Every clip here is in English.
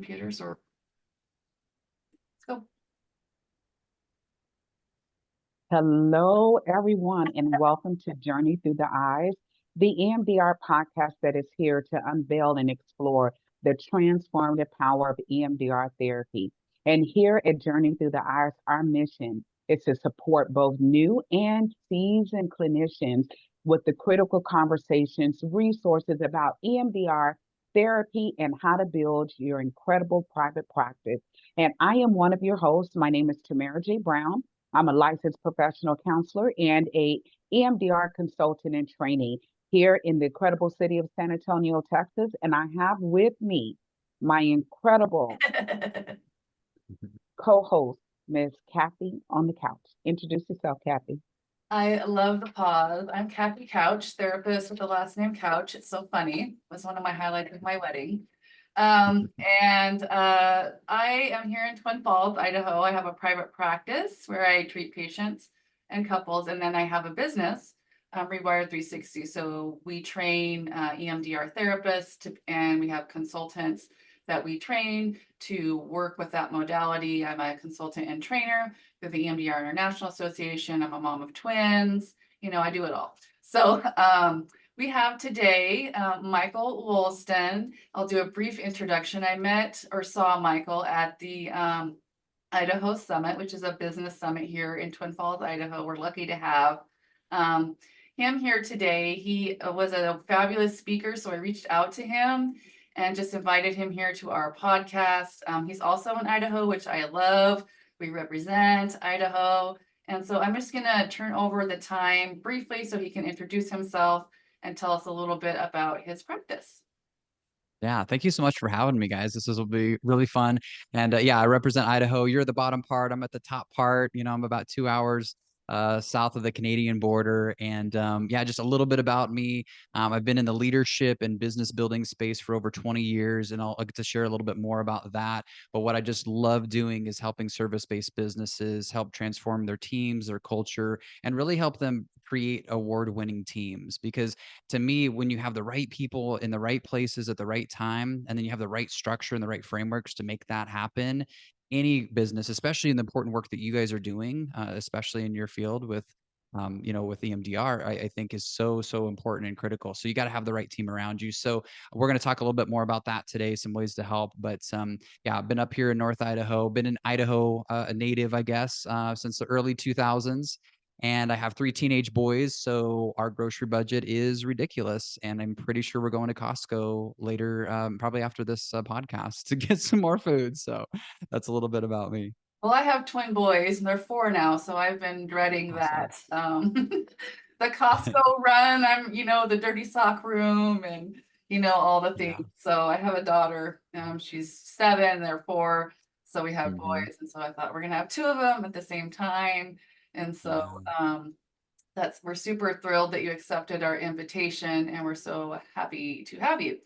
computers or let's go. Hello, everyone, and welcome to Journey Through the Eyes, the EMDR podcast that is here to unveil and explore the transformative power of EMDR therapy. And here at Journey Through the Eyes, our mission is to support both new and seasoned clinicians with the critical conversations, resources about EMDR therapy, and how to build your incredible private practice. And I am one of your hosts. My name is Tamera J. Brown. I'm a licensed professional counselor and a EMDR consultant and trainee here in the incredible city of San Antonio, Texas. And I have with me my incredible co-host, Miss Kathy on the couch. Introduce yourself, Kathy. I love the pause. I'm Kathy Couch, therapist with the last name Couch. It's so funny. It was one of my highlights of my wedding. I am here in Twin Falls, Idaho. I have a private practice where I treat patients and couples, and then I have a business, Rewired 360. So we train EMDR therapists, and we have consultants that we train to work with that modality. I'm a consultant and trainer with the EMDR International Association. I'm a mom of twins. I do it all. So we have today Michael Wolsten. I'll do a brief introduction. I met or saw Michael at the Idaho Summit, which is a business summit here in Twin Falls, Idaho. We're lucky to have him here today. He was a fabulous speaker, so I reached out to him and just invited him here to our podcast. He's also in Idaho, which I love. We represent Idaho. And so I'm just going to turn over the time briefly so he can introduce himself and tell us a little bit about his practice. Yeah, thank you so much for having me, guys. Will be really fun. And yeah, I represent Idaho. You're the bottom part. I'm at the top part. I'm about 2 hours south of the Canadian border. And yeah, just a little bit about me. I've been in the leadership and business building space for over 20 years, and I'll get to share a little bit more about that. But what I just love doing is helping service-based businesses help transform their teams, their culture, and really help them create award-winning teams. Because to me, when you have the right people in the right places at the right time, and then you have the right structure and the right frameworks to make that happen, any business, especially in the important work that you guys are doing, especially in your field with with EMDR, I think is so important and critical. So you got to have the right team around you. So we're going to talk a little bit more about that today, some ways to help. But yeah, I've been up here in North Idaho, been in Idaho, a native, I guess, since the early 2000s. And I have 3 teenage boys, so our grocery budget is ridiculous. And I'm pretty sure we're going to Costco later, probably after this podcast, to get some more food. So that's a little bit about me. Well, I have twin boys, and they're 4 now, so I've been dreading that. The Costco run, I'm, the dirty sock room and, all the things. Yeah. So I have a daughter, she's 7, they're 4. So we have Mhm. boys. And so I thought we're going to have 2 of them at the same time. And so we're super thrilled that you accepted our invitation, and we're so happy to have you.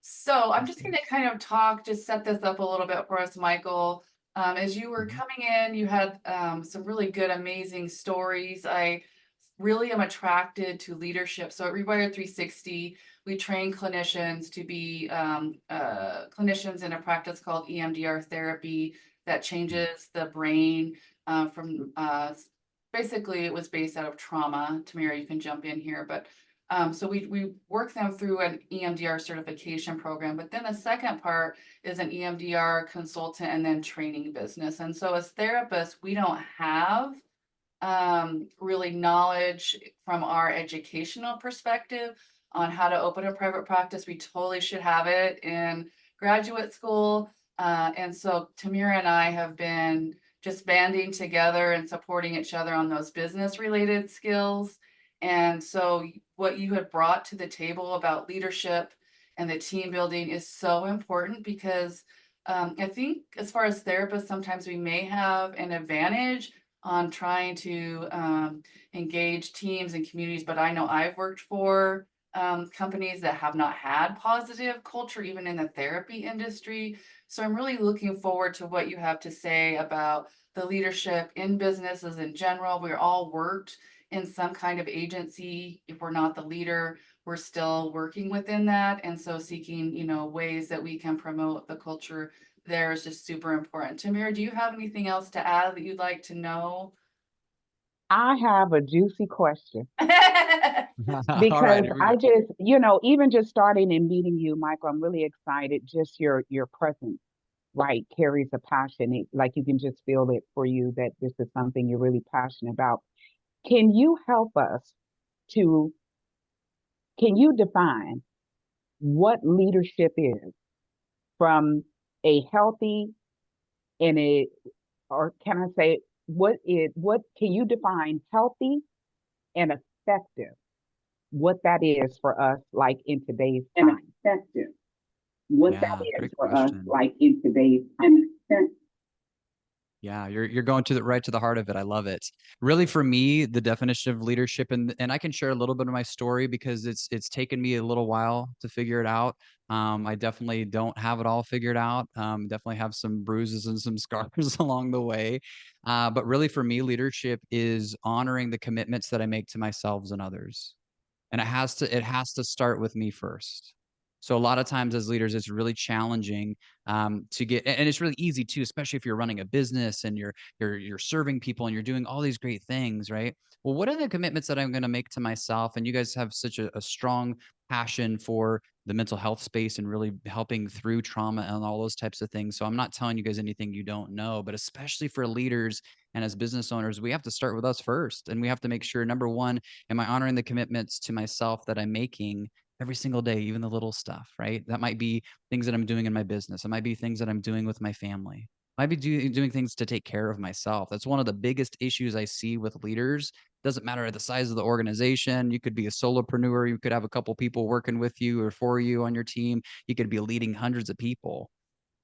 So I'm just going to kind of just set this up a little bit for us, Michael. As you were coming in, you had some really good, amazing stories. I really am attracted to leadership. So at Rewired 360, we train clinicians to be clinicians in a practice called EMDR therapy that changes the brain from basically it was based out of trauma. Tamera, you can jump in here, but so we work them through an EMDR certification program, but then the second part is an EMDR consultant and then training business. And so as therapists, we don't have really knowledge from our educational perspective on how to open a private practice. We totally should have it in graduate school. And so Tamera and I have been just banding together and supporting each other on those business related skills. And so what you had brought to the table about leadership and the team building is so important because I think as far as therapists, sometimes we may have an advantage on trying to engage teams and communities, but I know I've worked for companies that have not had positive culture, even in the therapy industry. So I'm really looking forward to what you have to say about the leadership in businesses in general. We're all worked in some kind of agency. If we're not the leader, we're still working within that. And so seeking, ways that we can promote the culture there is just super important. Tamera, do you have anything else to add that you'd like to know? I have a juicy question All right, because here we I go. just, even just starting and meeting you, Michael, I'm really excited. Just your presence, right, carries a passion. Like you can just feel it for you that this is something you're really passionate about. Can you help us to, can you define what leadership is from a healthy and or can I say, what can you define healthy and effective, what that is for us, like in today's time? Effective, what that Yeah, is great for us, question. like in today's time. Yeah, you're going to the right to the heart of it. I love it. Really, for me, the definition of leadership, and I can share a little bit of my story because it's taken me a little while to figure it out. I definitely don't have it all figured out. Definitely have some bruises and some scars along the way. But really, for me, leadership is honoring the commitments that I make to myself and others, and it has to start with me first. So a lot of times as leaders, it's really challenging to get, and it's really easy too, especially if you're running a business and you're serving people and you're doing all these great things, right? Well, what are the commitments that I'm going to make to myself? And you guys have such a strong passion for the mental health space and really helping through trauma and all those types of things. So I'm not telling you guys anything you don't know, but especially for leaders and as business owners, we have to start with us first, and we have to make sure, number one, am I honoring the commitments to myself that I'm making every single day, even the little stuff, right? That might be things that I'm doing in my business. It might be things that I'm doing with my family. I might be doing things to take care of myself. That's one of the biggest issues I see with leaders. Doesn't matter the size of the organization. You could be a solopreneur. You could have a couple people working with you or for you on your team. You could be leading hundreds of people.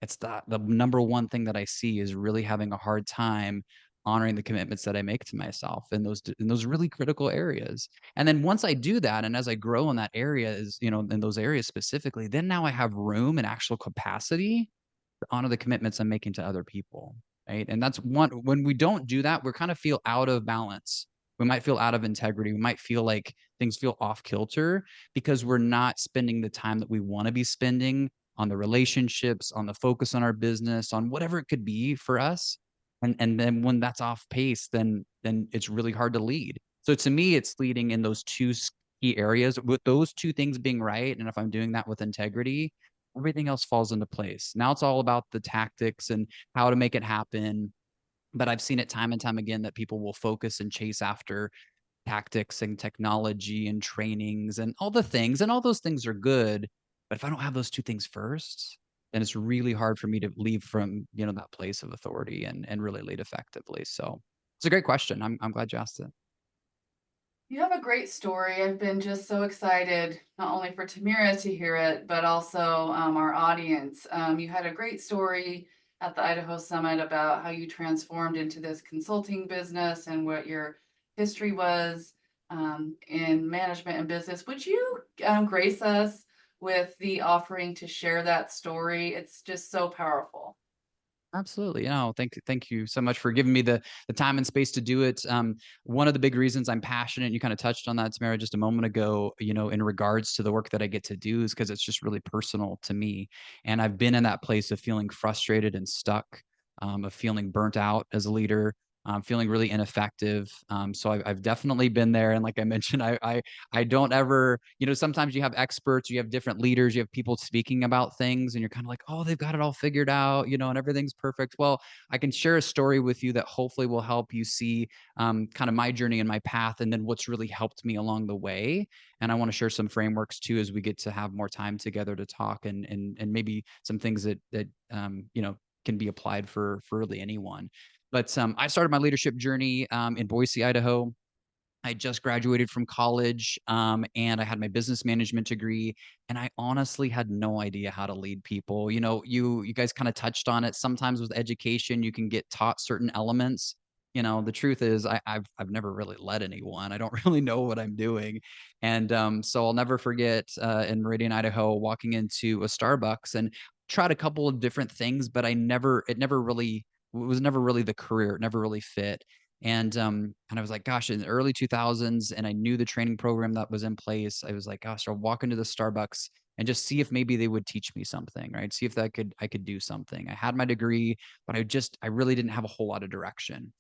It's the number one thing that I see is really having a hard time honoring the commitments that I make to myself in those really critical areas. And then once I do that, and as I grow in that area is, in those areas specifically, then now I have room and actual capacity to honor the commitments I'm making to other people. Right. And that's one, when we don't do that, we kind of feel out of balance. We might feel out of integrity. We might feel like things feel off kilter because we're not spending the time that we want to be spending on the relationships, on the focus on our business, on whatever it could be for us. And then when that's off pace, then it's really hard to lead. So to me, it's leading in those two key areas. With those two things being right, and if I'm doing that with integrity, everything else falls into place. Now it's all about the tactics and how to make it happen. But I've seen it time and time again that people will focus and chase after tactics and technology and trainings and all the things, and all those things are good. But if I don't have those two things first, then it's really hard for me to leave from, that place of authority and really lead effectively. So it's a great question. I'm glad you asked it. You have a great story. I've been just so excited, not only for Tamera to hear it, but also our audience. You had a great story at the Idaho Summit about how you transformed into this consulting business and what your history was in management and business. Would you grace us with the offering to share that story? It's just so powerful. Absolutely. Thank you so much for giving me the time and space to do it. One of the big reasons I'm passionate, you kind of touched on that, Tamara, just a moment ago, in regards to the work that I get to do is because it's just really personal to me. And I've been in that place of feeling frustrated and stuck, of feeling burnt out as a leader, feeling really ineffective. So I've definitely been there. And like I mentioned, I don't ever, sometimes you have experts, you have different leaders, you have people speaking about things, and you're kind of like, oh, they've got it all figured out, and everything's perfect. Well, I can share a story with you that hopefully will help you see kind of my journey and my path, and then what's really helped me along the way. And I want to share some frameworks too as we get to have more time together to talk, and maybe some things that can be applied for really anyone. But I started my leadership journey in Boise, Idaho. I just graduated from college, and I had my business management degree, and I honestly had no idea how to lead people. You guys kind of touched on it. Sometimes with education, you can get taught certain elements. The truth is, I've never really led anyone. I don't really know what I'm doing, and so I'll never forget in Meridian, Idaho, walking into a Starbucks and tried a couple of different things, but it was never really the career. It never really fit. And I was like, gosh, in the early 2000s, and I knew the training program that was in place. I was like, gosh, I'll walk into the Starbucks and just see if maybe they would teach me something, right? See if I could do something. I had my degree, but I really didn't have a whole lot of direction.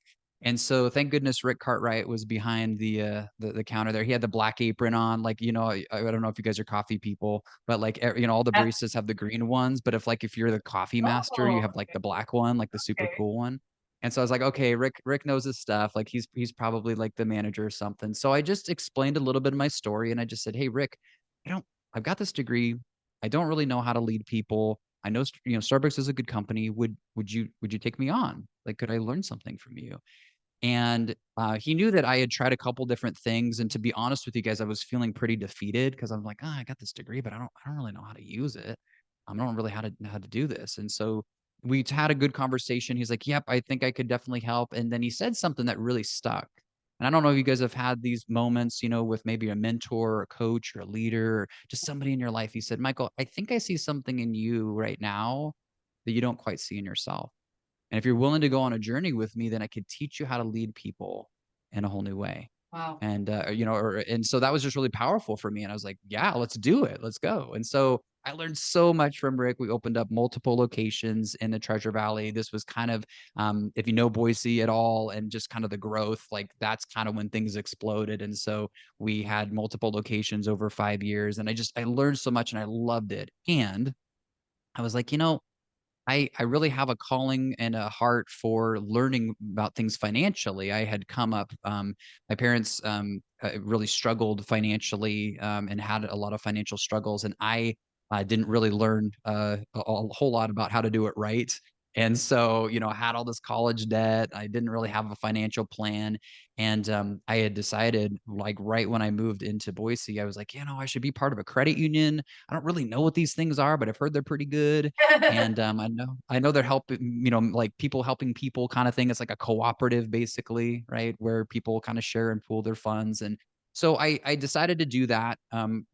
And so thank goodness Rick Cartwright was behind the counter there. He had the black apron on, like, I don't know if you guys are coffee people, but like, all the Yeah. baristas have the green ones, but if you're the coffee master, you Oh, have like the black one, like the super okay. cool one. And so I was like, okay, Rick knows his stuff. Like he's probably like the manager or something. So I just explained a little bit of my story and I just said, hey, Rick, I've got this degree. I don't really know how to lead people. I know, Starbucks is a good company. Would you take me on? Like, could I learn something from you? And he knew that I had tried a couple different things. And to be honest with you guys, I was feeling pretty defeated because I'm like, I got this degree, but I don't really know how to use it. I don't really know how to do this. And so we had a good conversation. He's like, yep, I think I could definitely help. And then he said something that really stuck. And I don't know if you guys have had these moments, with maybe a mentor or a coach or a leader or just somebody in your life. He said, Michael, I think I see something in you right now that you don't quite see in yourself. And if you're willing to go on a journey with me, then I could teach you how to lead people in a whole new way. Wow. And, and so that was just really powerful for me. And I was like, yeah, let's do it. Let's go. And so I learned so much from Rick. We opened up multiple locations in the Treasure Valley. This was kind of, if you know Boise at all and just kind of the growth, like that's kind of when things exploded. And so we had multiple locations over 5 years. And I learned so much and I loved it. And I was like, I really have a calling and a heart for learning about things financially. I had come up, my parents really struggled financially and had a lot of financial struggles, and I didn't really learn a whole lot about how to do it right. And so, I had all this college debt. I didn't really have a financial plan. And I had decided, like, right when I moved into Boise, I was like, I should be part of a credit union. I don't really know what these things are, but I've heard they're pretty good. And I know they're helping, like people helping people kind of thing. It's like a cooperative, basically, right? Where people kind of share and pool their funds. And so I decided to do that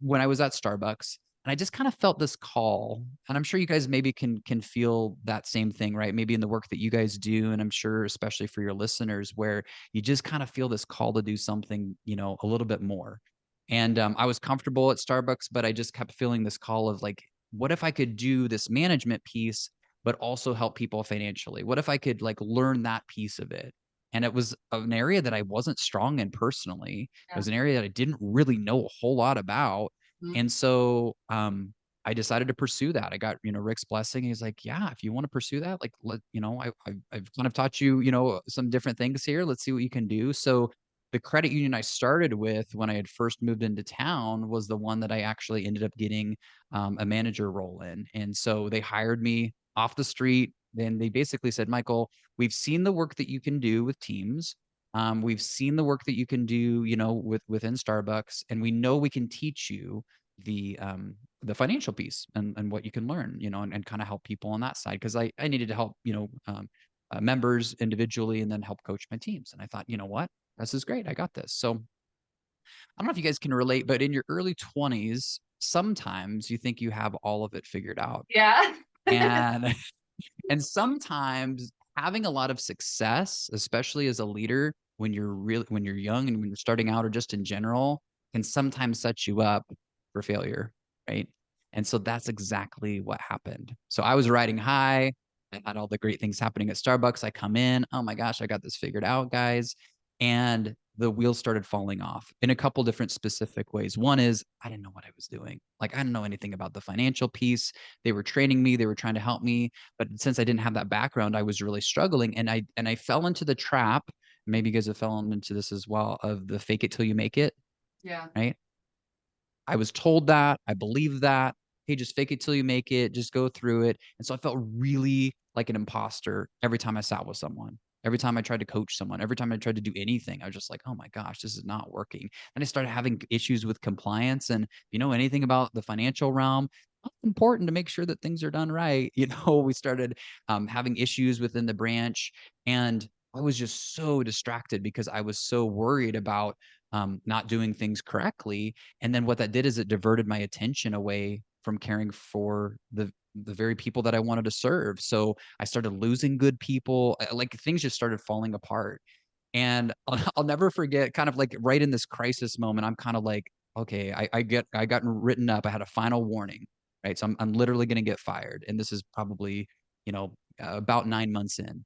when I was at Starbucks. And I just kind of felt this call. And I'm sure you guys maybe can feel that same thing, right? Maybe in the work that you guys do. And I'm sure, especially for your listeners, where you just kind of feel this call to do something, a little bit more. And I was comfortable at Starbucks, but I just kept feeling this call of like, what if I could do this management piece, but also help people financially? What if I could like learn that piece of it? And it was an area that I wasn't strong in personally. It Yeah. was an area that I didn't really know a whole lot about. Mhm. And so I decided to pursue that. I got, Rick's blessing. He's like, yeah, if you want to pursue that, like, I've kind of taught you, some different things here. Let's see what you can do. So the credit union I started with when I had first moved into town was the one that I actually ended up getting a manager role in. And so they hired me off the street. Then they basically said, Michael, we've seen the work that you can do with teams. We've seen the work that you can do, within Starbucks, and we know we can teach you the financial piece and what you can learn, and kind of help people on that side. Cause I needed to help, members individually and then help coach my teams. And I thought, you know what, this is great. I got this. So I don't know if you guys can relate, but in your early 20s, sometimes you think you have all of it figured out. Yeah. And and sometimes having a lot of success, especially as a leader, when you're young and when you're starting out or just in general, can sometimes set you up for failure, right? And so that's exactly what happened. So I was riding high. I had all the great things happening at Starbucks. I come in, oh my gosh, I got this figured out, guys. And the wheels started falling off in a couple different specific ways. One is I didn't know what I was doing. Like I didn't know anything about the financial piece. They were training me, they were trying to help me, but since I didn't have that background, I was really struggling. And I fell into the trap. Maybe you guys have fallen into this as well, of the fake it till you make it, Yeah. right? I was told that, I believed that. Hey, just fake it till you make it, just go through it. And so I felt really like an imposter every time I sat with someone. Every time I tried to coach someone, every time I tried to do anything, I was just like, oh my gosh, this is not working. And I started having issues with compliance. And if you know anything about the financial realm, it's important to make sure that things are done right. We started having issues within the branch. And I was just so distracted because I was so worried about not doing things correctly. And then what that did is it diverted my attention away from caring for the very people that I wanted to serve. So I started losing good people. Like things just started falling apart. And I'll never forget, kind of like right in this crisis moment, I'm kind of like, okay, I got written up. I had a final warning, right? So I'm literally going to get fired. And this is probably, about 9 months in.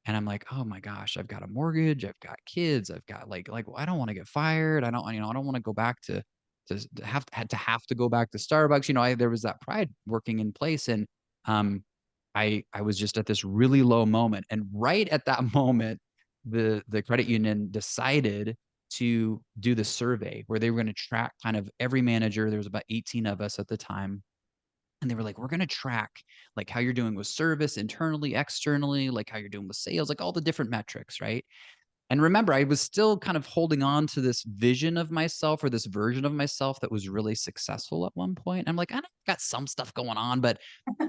And I'm like, oh my gosh, I've got a mortgage, I've got kids, I've got like, I don't want to get fired. I don't want to go back to go back to Starbucks. There was that pride working in place. And, I was just at this really low moment. And right at that moment, the credit union decided to do the survey where they were going to track kind of every manager. There was about 18 of us at the time. And they were like, we're going to track like how you're doing with service internally, externally, like how you're doing with sales, like all the different metrics, right? And remember, I was still kind of holding on to this vision of myself or this version of myself that was really successful at one point. I'm like, I know I've got some stuff going on, but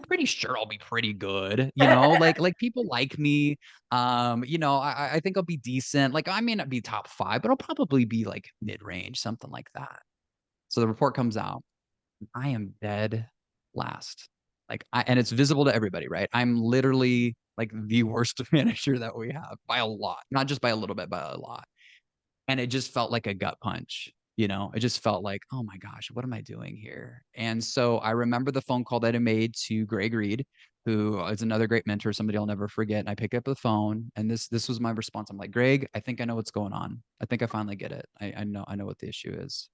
pretty sure I'll be pretty good, like people like me. I think I'll be decent. Like I may not be top 5, but I'll probably be like mid-range, something like that. So the report comes out. I am dead last. And it's visible to everybody, right? I'm literally like the worst manager that we have by a lot, not just by a little bit, by a lot. And it just felt like a gut punch. It just felt like, oh my gosh, what am I doing here? And so I remember the phone call that I made to Greg Reed, who is another great mentor, somebody I'll never forget. And I pick up the phone, and this was my response. I'm like, Greg, I think I know what's going on. I think I finally get it. I know what the issue is.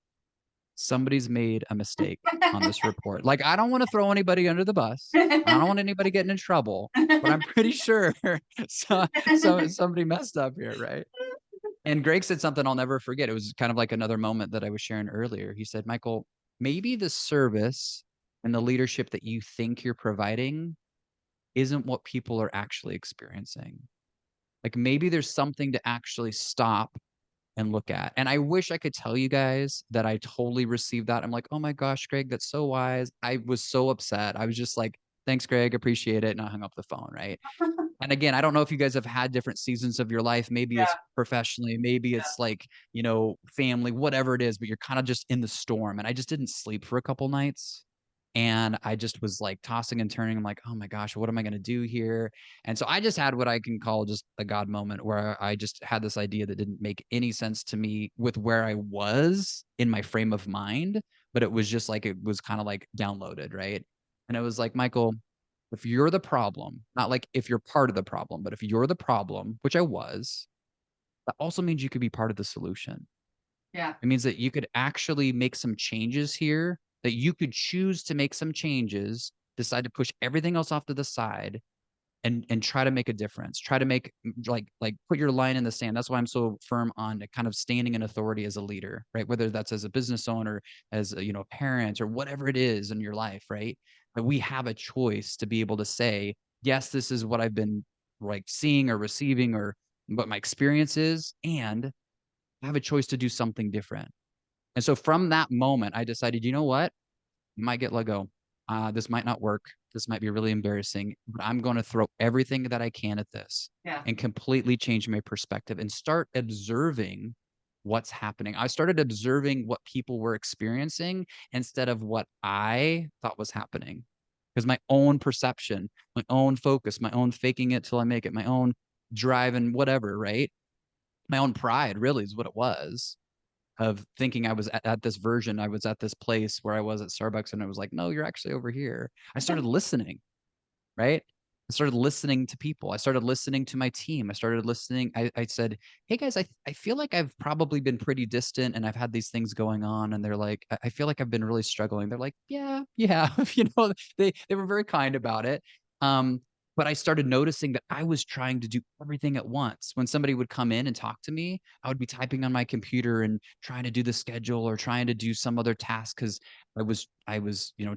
Somebody's made a mistake on this report. Like, I don't want to throw anybody under the bus. I don't want anybody getting in trouble, but I'm pretty sure somebody messed up here, right? And Greg said something I'll never forget. It was kind of like another moment that I was sharing earlier. He said, Michael, maybe the service and the leadership that you think you're providing isn't what people are actually experiencing. Like maybe there's something to actually stop and look at. And I wish I could tell you guys that I totally received that. I'm like, oh my gosh, Greg, that's so wise. I was so upset. I was just like, thanks, Greg, appreciate it. And I hung up the phone, right? And again, I don't know if you guys have had different seasons of your life. Maybe it's Yeah, professionally, maybe yeah. it's like, family, whatever it is, but you're kind of just in the storm. And I just didn't sleep for a couple nights. And I just was like tossing and turning. I'm like, oh my gosh, what am I going to do here? And so I just had what I can call just a God moment where I just had this idea that didn't make any sense to me with where I was in my frame of mind. But it was just like, it was kind of like downloaded, right? And it was like, Michael, if you're the problem, not like if you're part of the problem, but if you're the problem, which I was, that also means you could be part of the solution. Yeah. It means that you could actually make some changes here, that you could choose to make some changes, decide to push everything else off to the side and try to make a difference. Try to make like put your line in the sand. That's why I'm so firm on kind of standing in authority as a leader, right? Whether that's as a business owner, as a, parent or whatever it is in your life, right? That we have a choice to be able to say, yes, this is what I've been like seeing or receiving or what my experience is, and I have a choice to do something different. And so from that moment, I decided, you know what? You might get let go. This might not work. This might be really embarrassing, but I'm going to throw everything that I can at this Yeah. and completely change my perspective and start observing what's happening. I started observing what people were experiencing instead of what I thought was happening. Because my own perception, my own focus, my own faking it till I make it, my own drive and whatever, right? My own pride really is what it was of thinking I was at this version. I was at this place where I was at Starbucks and I was like, no, you're actually over here. I started listening, right? I started listening to people. I started listening to my team. I started listening. I said, hey guys, I feel like I've probably been pretty distant and I've had these things going on. And they're like, I feel like I've been really struggling. They're like, yeah, you have, they were very kind about it. But I started noticing that I was trying to do everything at once. When somebody would come in and talk to me, I would be typing on my computer and trying to do the schedule or trying to do some other task because I was,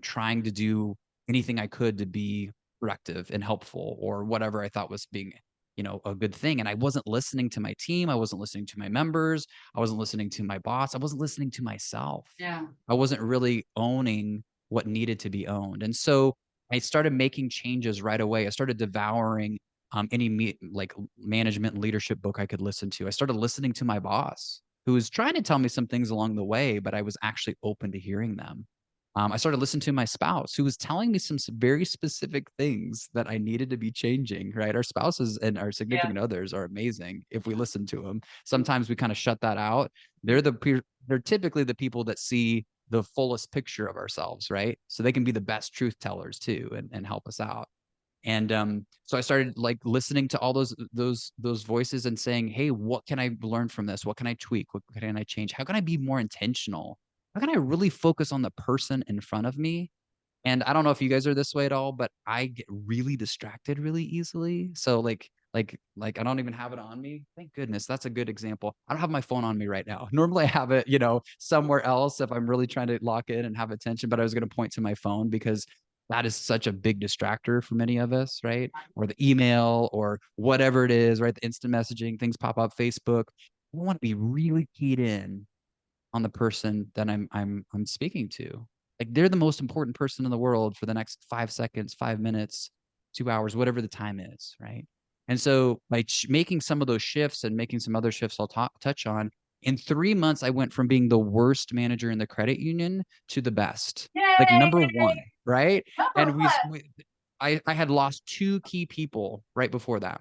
trying to do anything I could to be productive and helpful or whatever I thought was being, a good thing. And I wasn't listening to my team. I wasn't listening to my members. I wasn't listening to my boss. I wasn't listening to myself. Yeah. I wasn't really owning what needed to be owned. And so I started making changes right away. I started devouring like management and leadership book I could listen to. I started listening to my boss who was trying to tell me some things along the way, but I was actually open to hearing them. I started listening to my spouse, who was telling me some very specific things that I needed to be changing, right? Our spouses and our Yeah. significant others are amazing if we listen to them. Sometimes we kind of shut that out. They're typically the people that see the fullest picture of ourselves, right? So they can be the best truth tellers too, and help us out. And so I started like listening to all those voices and saying, hey, what can I learn from this? What can I tweak? What can I change? How can I be more intentional? How can I really focus on the person in front of me? And I don't know if you guys are this way at all, but I get really distracted really easily. So like I don't even have it on me. Thank goodness. That's a good example. I don't have my phone on me right now. Normally I have it, somewhere else if I'm really trying to lock in and have attention, but I was going to point to my phone because that is such a big distractor for many of us, right? Or the email or whatever it is, right? The instant messaging, things pop up, Facebook. I want to be really keyed in on the person that I'm speaking to. Like they're the most important person in the world for the next 5 seconds, 5 minutes, 2 hours, whatever the time is, right? And so by making some of those shifts and making some other shifts I'll touch on, in 3 months, I went from being the worst manager in the credit union to the best, like Yay! number one, right? Number And one. I had lost 2 key people right before that.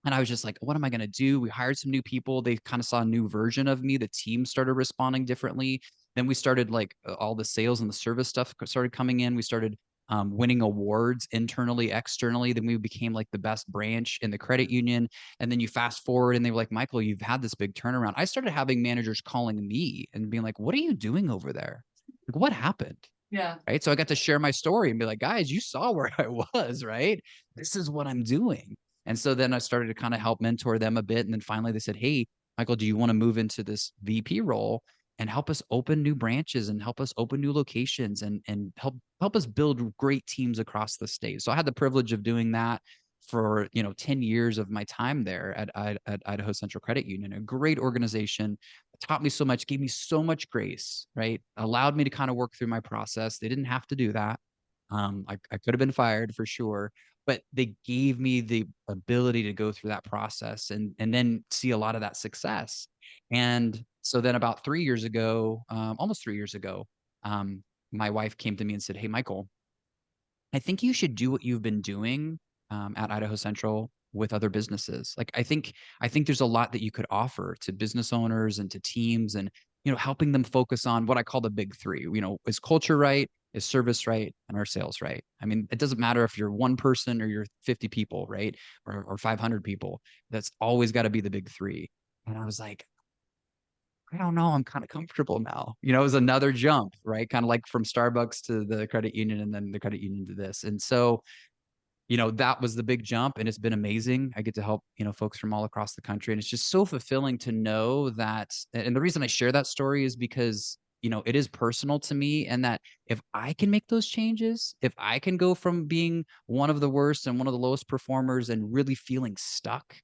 And I was just like, what am I going to do? We hired some new people. They kind of saw a new version of me. The team started responding differently. Then we started like all the sales and the service stuff started coming in. We started winning awards internally, externally. Then we became like the best branch in the credit union. And then you fast forward and they were like, Michael, you've had this big turnaround. I started having managers calling me and being like, what are you doing over there? Like, what happened? Yeah. Right. So I got to share my story and be like, guys, you saw where I was, right? This is what I'm doing. And so then I started to kind of help mentor them a bit. And then finally they said, hey, Michael, do you want to move into this VP role and help us open new branches and help us open new locations and help us build great teams across the state? So I had the privilege of doing that for 10 years of my time there at Idaho Central Credit Union, a great organization, taught me so much, gave me so much grace, right? Allowed me to kind of work through my process. They didn't have to do that. I could have been fired for sure, but they gave me the ability to go through that process and then see a lot of that success. And so then about 3 years ago, almost 3 years ago, my wife came to me and said, hey, Michael, I think you should do what you've been doing at Idaho Central with other businesses. Like I think there's a lot that you could offer to business owners and to teams and helping them focus on what I call the big three. Is culture right? Is service right? And our sales right? I mean, it doesn't matter if you're one person or you're 50 people, right? Or 500 people. That's always got to be the big three. And I was like, I don't know. I'm kind of comfortable now. It was another jump, right? Kind of like from Starbucks to the credit union and then the credit union to this. And so that was the big jump and it's been amazing. I get to help, folks from all across the country. And it's just so fulfilling to know that. And the reason I share that story is because, it is personal to me and that if I can make those changes, if I can go from being one of the worst and one of the lowest performers and really feeling stuck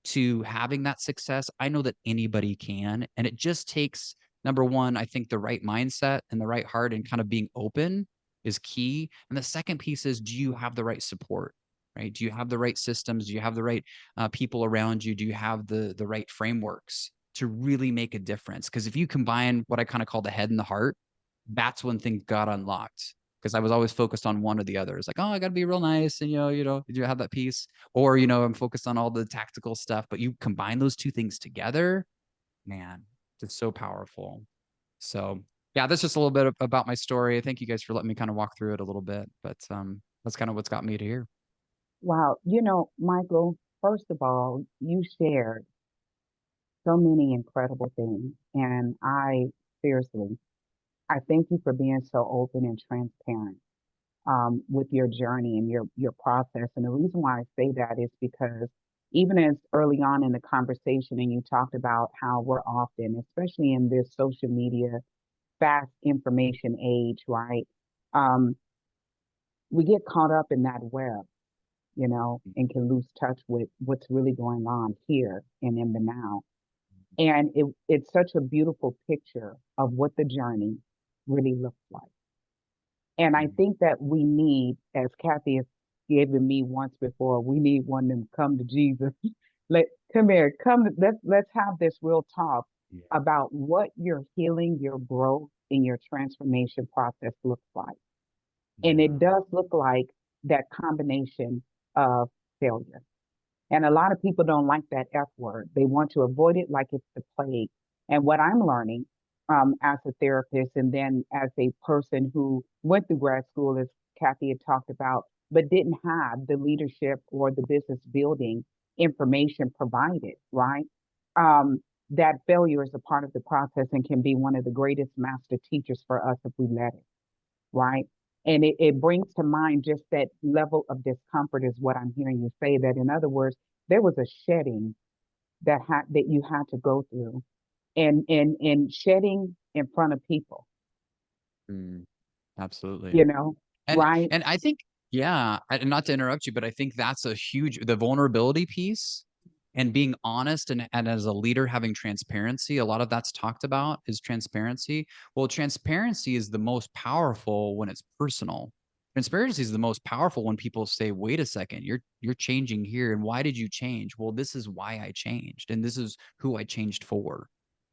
to having that success, I know that anybody can. And it just takes, number one, I think the right mindset and the right heart and kind of being open is key. And the second piece is, do you have the right support, right? Do you have the right systems? Do you have the right people around you? Do you have the right frameworks to really make a difference? Because if you combine what I kind of call the head and the heart, that's when things got unlocked. Because I was always focused on one or the other. It's like, oh, I got to be real nice, and did you have that piece? Or I'm focused on all the tactical stuff. But you combine those two things together, man, it's so powerful. So yeah, that's just a little bit about my story. Thank you guys for letting me kind of walk through it a little bit, but that's kind of what's got me to here. Wow. Michael, first of all, you shared so many incredible things. And seriously, I thank you for being so open and transparent with your journey and your process. And the reason why I say that is because even as early on in the conversation, and you talked about how we're often, especially in this social media, fast information age, right? Um, we get caught up in that web, and can lose touch with what's really going on here and in the now. And it's such a beautiful picture of what the journey really looks like. And I think that we need, as Kathy has given me once before, we need one to come to Jesus. Come here, let's have this real talk Yeah. about what your healing, your growth in your transformation process looks like. And it does look like that combination of failure. And a lot of people don't like that F word. They want to avoid it like it's the plague. And what I'm learning as a therapist and then as a person who went through grad school, as Kathy had talked about, but didn't have the leadership or the business building information provided, right? That failure is a part of the process and can be one of the greatest master teachers for us if we let it, right? And it brings to mind just that level of discomfort is what I'm hearing you say. That in other words, there was a shedding that you had to go through, and shedding in front of people, Mm, absolutely. you know, And right? and I think, yeah, and not to interrupt you, but I think that's a huge, the vulnerability piece and being honest, and as a leader having transparency, a lot of that's talked about is transparency. Well, transparency is the most powerful when it's personal. Transparency is the most powerful when people say, wait a second, you're changing here. And why did you change? Well, this is why I changed, and this is who I changed for.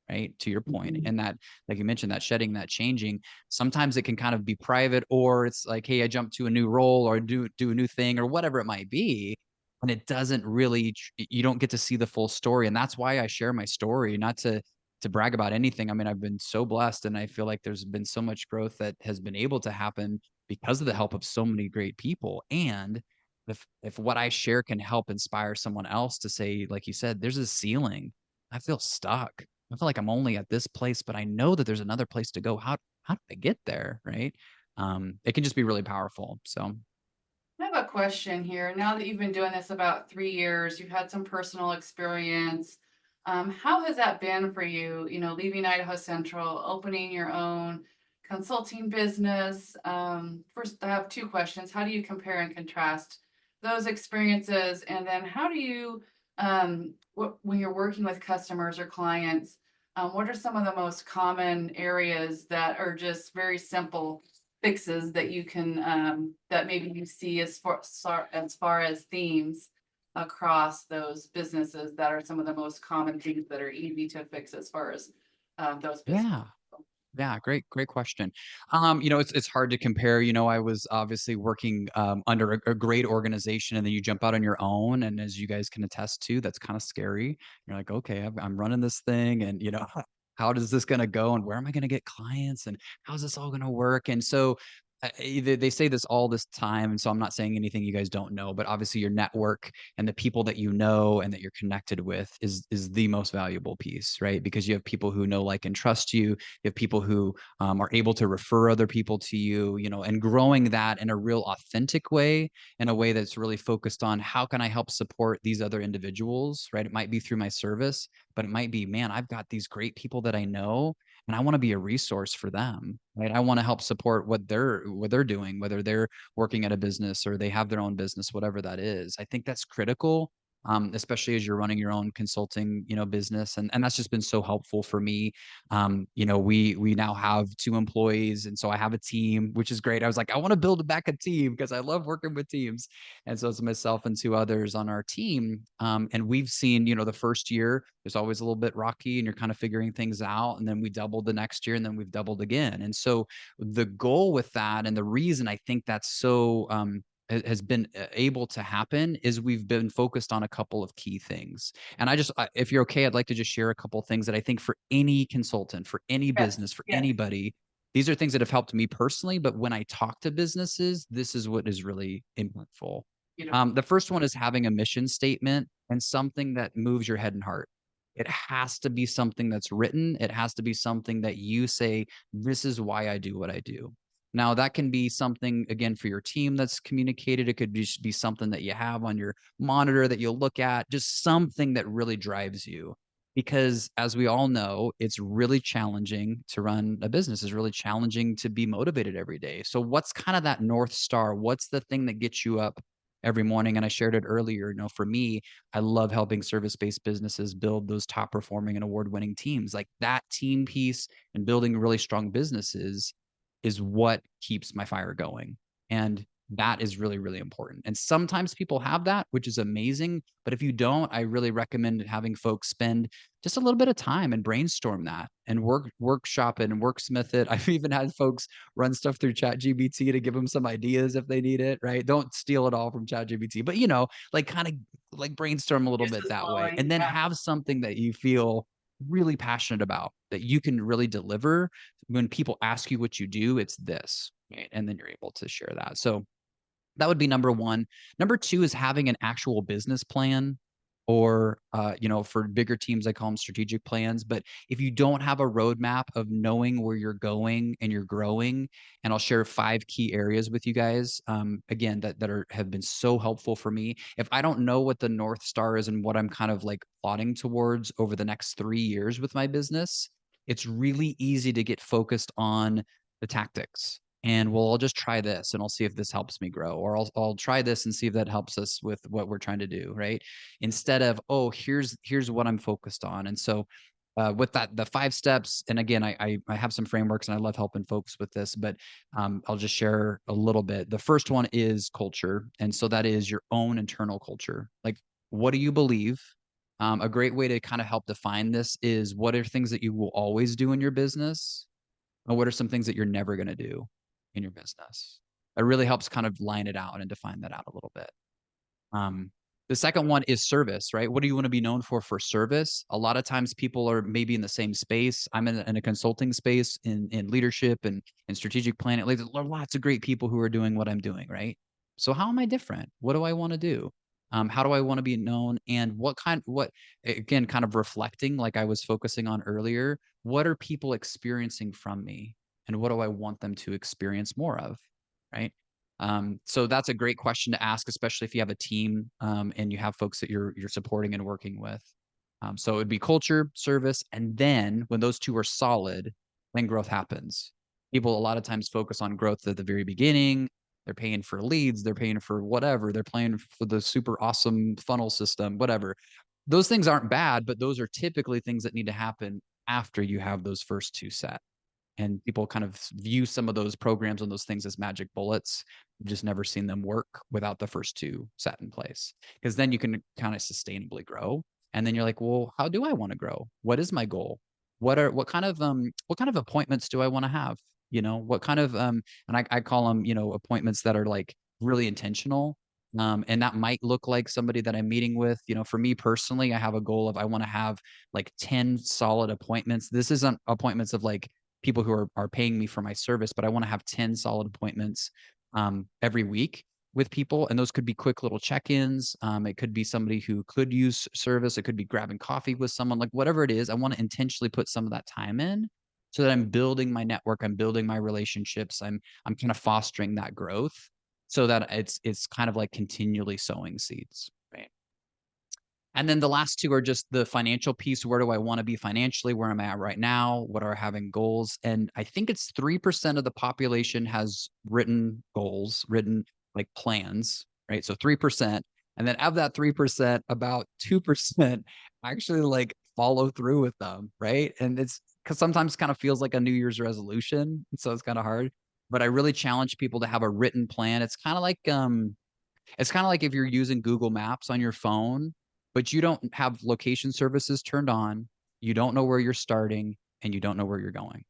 Right. To your point. Mhm. And that, like you mentioned, that shedding, that changing, sometimes it can kind of be private, or it's like, hey, I jumped to a new role or do a new thing or whatever it might be. And it doesn't really, you don't get to see the full story. And that's why I share my story, not to brag about anything. I mean, I've been so blessed, and I feel like there's been so much growth that has been able to happen because of the help of so many great people. And if what I share can help inspire someone else to say, like you said, there's a ceiling. I feel stuck. I feel like I'm only at this place, but I know that there's another place to go. How do I get there? Right. It can just be really powerful. So I have a question here. Now that you've been doing this about 3 years, you've had some personal experience. How has that been for you? You know, leaving Idaho Central, opening your own consulting business. First, I have two questions. How do you compare and contrast those experiences? And then how do you, when you're working with customers or clients, what are some of the most common areas that are just very simple fixes that you can that maybe you see as far as themes across those businesses that are some of the most common things that are easy to fix as far as those businesses? yeah. Yeah, great question. It's hard to compare. I was obviously working under a great organization, and then you jump out on your own. And as you guys can attest to, that's kind of scary. You're like, okay, I'm running this thing, and how does this gonna go, and where am I gonna get clients, and how's this all gonna work? And so they say this all this time, and so I'm not saying anything you guys don't know, but obviously your network and the people that you know and that you're connected with is the most valuable piece, right? Because you have people who know, like, and trust you. You have people who are able to refer other people to you, and growing that in a real authentic way, in a way that's really focused on how can I help support these other individuals, right? It might be through my service, but it might be, man, I've got these great people that I know, and I want to be a resource for them, right? I want to help support what they're doing, whether they're working at a business or they have their own business, whatever that is. I think that's critical, especially as you're running your own consulting, business. And that's just been so helpful for me. We now have 2 employees, and so I have a team, which is great. I was like, I want to build back a team because I love working with teams. And so it's myself and 2 others on our team. And we've seen, the first year, there's always a little bit rocky and you're kind of figuring things out. And then we doubled the next year, and then we've doubled again. And so the goal with that, and the reason I think that's so has been able to happen, is we've been focused on a couple of key things. And if you're okay, I'd like to just share a couple of things that I think for any consultant, for any Yes, business, for yes, anybody, these are things that have helped me personally. But when I talk to businesses, this is what is really impactful. beautiful. The first one is having a mission statement and something that moves your head and heart. It has to be something that's written. It has to be something that you say, this is why I do what I do. Now, that can be something, again, for your team that's communicated. It could just be something that you have on your monitor that you'll look at, just something that really drives you. Because as we all know, it's really challenging to run a business. It's really challenging to be motivated every day. So what's kind of that North Star? What's the thing that gets you up every morning? And I shared it earlier, for me, I love helping service-based businesses build those top performing and award-winning teams. Like that team piece and building really strong businesses is what keeps my fire going. And That is really, really important. And sometimes people have that, which is amazing. But if you don't, I really recommend having folks spend just a little bit of time and brainstorm that and workshop it and worksmith it. I've even had folks run stuff through ChatGPT to give them some ideas if they need it, right? Don't steal it all from ChatGPT, but like kind of like brainstorm a little Use bit this that way. flowing, And then yeah. have something that you feel really passionate about that you can really deliver. When people ask you what you do, it's this, right? And then you're able to share that. So that would be number one. Number two is having an actual business plan, or, for bigger teams, I call them strategic plans. But if you don't have a roadmap of knowing where you're going and you're growing, and I'll share 5 key areas with you guys, again, that have been so helpful for me. If I don't know what the North Star is and what I'm kind of like plotting towards over the next 3 years with my business, it's really easy to get focused on the tactics. And well, I'll just try this and I'll see if this helps me grow, or I'll try this and see if that helps us with what we're trying to do, right? Instead of, oh, here's what I'm focused on. And so with that, the 5 steps, and again, I have some frameworks and I love helping folks with this, but I'll just share a little bit. The first one is culture. And so that is your own internal culture. Like, what do you believe? A great way to kind of help define this is, what are things that you will always do in your business? And what are some things that you're never going to do in your business? It really helps kind of line it out and define that out a little bit. The second one is service, right? What do you want to be known for service? A lot of times people are maybe in the same space. I'm in a consulting space in leadership and in strategic planning. Like, there are lots of great people who are doing what I'm doing, right? So how am I different? What do I want to do? How do I want to be known? And again, kind of reflecting, like I was focusing on earlier, what are people experiencing from me? And what do I want them to experience more of? Right. So that's a great question to ask, especially if you have a team, and you have folks that you're supporting and working with. So it would be culture, service, and then when those two are solid, then growth happens. People a lot of times focus on growth at the very beginning. They're paying for leads, they're paying for whatever, they're paying for the super awesome funnel system, whatever. Those things aren't bad, but those are typically things that need to happen after you have those first two set. And people kind of view some of those programs and those things as magic bullets. I've just never seen them work without the first two set in place, because then you can kind of sustainably grow. And then you're like, well, how do I want to grow? What is my goal? What kind of appointments do I want to have? What kind of and I call them, appointments that are like really intentional. And that might look like somebody that I'm meeting with. For me personally, I have a goal of, I want to have like 10 solid appointments. This isn't appointments of like people who are paying me for my service, but I want to have 10 solid appointments every week with people. And those could be quick little check-ins. It could be somebody who could use service. It could be grabbing coffee with someone, like whatever it is. I want to intentionally put some of that time in so that I'm building my network. I'm building my relationships. I'm kind of fostering that growth so that it's kind of like continually sowing seeds. Right. And then the last two are just the financial piece. Where do I want to be financially? Where am I at right now? What are having goals? And I think it's 3% of the population has written goals, written like plans, right? So 3%. And then of that 3%, about 2% actually like follow through with them, right? And it's because sometimes kind of feels like a New Year's resolution. So it's kind of hard. But I really challenge people to have a written plan. It's kind of like if you're using Google Maps on your phone, but you don't have location services turned on, you don't know where you're starting, and you don't know where you're going.